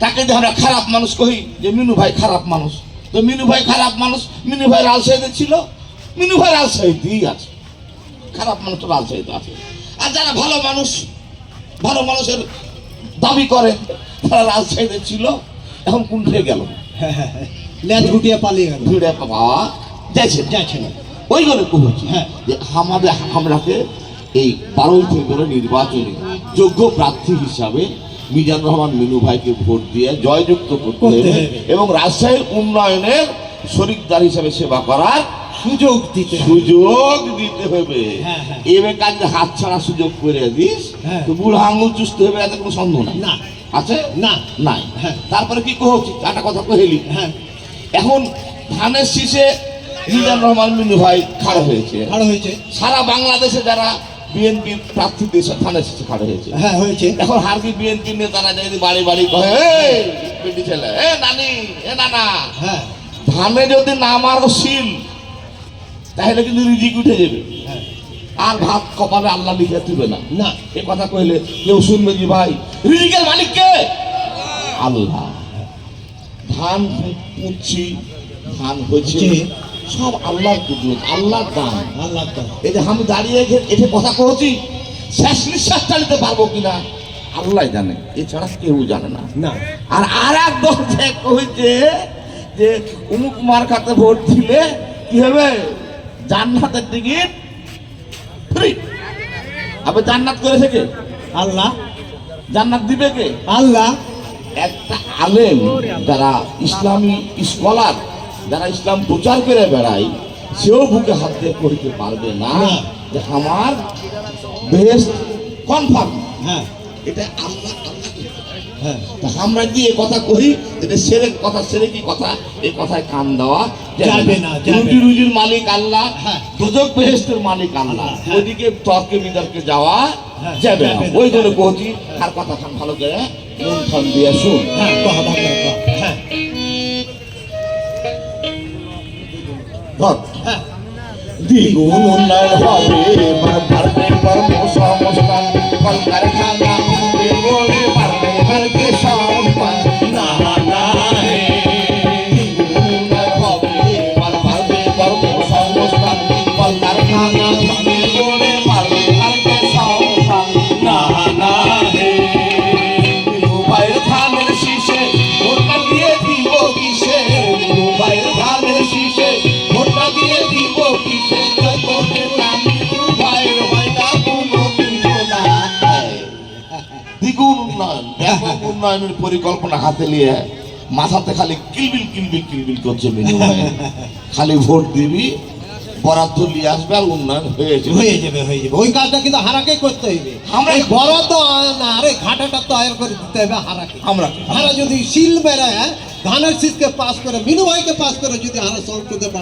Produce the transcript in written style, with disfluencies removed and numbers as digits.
তাকে যে আমরা খারাপ মানুষ কহি যে মিনু ভাই খারাপ মানুষ, তো মিনু ভাই খারাপ মানুষ, মিনু ভাই রাজশাহীতে ছিল, মিনু ভাই রাজশাহীতেই আছে, খারাপ মানুষ তো রাজশাহীতে আছে। আর যারা ভালো মানুষ, ভালো মানুষের দাবি করে তারা রাজশাহীতে ছিল, এখন কোনটা গেল, ল্যাজ গুটিয়ে পালিয়ে গেল, ঘুরে পাওয়া যাচ্ছে না। ওই জন্য বলছি যে আমরাকে এই 12ই ফেব্রুয়ারি নির্বাচনে যোগ্য প্রার্থী হিসাবে মিজানুর রহমান মিনু ভাইকে ভোট দিয়ে জয়যুক্ত করতে হবে এবং রাজশাহীর উন্নয়নের শরিকদার হিসাবে সেবা করার সুযোগ দিতে হবে। এবার কাজে হাত ছাড়া সুযোগ করে দিস তো বুড়ো আঙুল চুষতে হবে, এত কোনো সন্দেহ নাই আছে না নাই। তারপরে কি কহছি একটা কথা কহেলি, এখন ধানের শীষে মিজানুর রহমান মিনু ভাই খাড়া হয়েছে, সারা বাংলাদেশে যারা বিএনপির প্রার্থী ধানের শীষে খাড়া হয়েছে, এখন হারকি বিএনপির নেতারা যদি বাড়ি বাড়ি কহে বেটি ছেলে এ নানি এ নানা, ধানে যদি না মারো শিল তাহলে কিন্তু রিজিক উঠে যাবে, আর ভাত কপালে আল্লাহ লিখে দিবে না। এ কথা কইলে কেউ শুনবে কি ভাই রিজিকের মালিক কে? আল্লাহ। ধান পুঁতছি, ধান হয়েছে, সব আল্লাহর কুদরত, আল্লাহর দান। এই যে আমি দাঁড়িয়ে এসে কথা কহছি, শেষ নিঃশ্বাসটা নিতে পারবো কিনা আল্লাহ জানে, এছাড়া কেউ জানে না। আর এক দল কইছে যে অমুক মার্কাতে ভোট দিলে কি হবে, জান্নাতের টিকিট ফ্রি। আবার জান্নাত করেছে কে? আল্লাহ। জান্নাত দিবে কে? আল্লাহ। একটা আলেম যারা ইসলামী স্কলার, যারা ইসলাম প্রচার করে বেড়ায়, সেও বুকে হাত দিয়ে করিতে পারবে না যে আমার বেহেশত কনফার্ম। এটা আল্লাহ। আমরা কি এ কথা করি, এটা সেরেক কথা, সেরেকি কথা, এই কথায় কান দেওয়া যাবে না। রুজির মালিক আল্লাহ, দোজক বেহেশতের মালিক আল্লাহ, ওইদিকে তর্কে বিতর্কে যাওয়া যাবে না। ওই জন্য কহছি আর কথা খান ভালো করে মন খান দিয়ে শুন। দ্বিগুণ উন্নয়ন হবে, বাড়বে কর্মসংস্থান, কলকারখানা গড়ে বাড়বে হারকে সম্মান। না না দ্বিগুণ উন্নয়ন হবে, বাড়বে কর্মসংস্থান, কলকারখানা গড়ে বাড়বে হারকে সম্মান। না না মিনু ভাইয়ের ধানের শীষে ভোটটা দিয়ে দিব কিসে, মিনু ভাইয়ের ধানের শীষে ভোটটা দিয়ে দিব কিসে, দ্বিগুণ উন্নয়ন, ব্যাপক উন্নয়নের পরিকল্পনা হাতে নিয়ে মাথাতে খালি কিলবিল কিলবিল কিলবিল করছে মিনু ভাই। খালি ভোট দিবি, বরাদ্দ নিয়ে আসবে, আর উন্নয়ন হয়ে যাবে। ওই কাজটা কিন্তু হারাকে করতে হবে। আমরা বরাদ্দ না, আরে ঘাটাটা তৈরি করে দিতে হবে হারাকে। হারা যদি শিল বেড়ায় ধানের শীষকে পাস করে, মিনু ভাইকে পাস করে যদি হারা সংসদে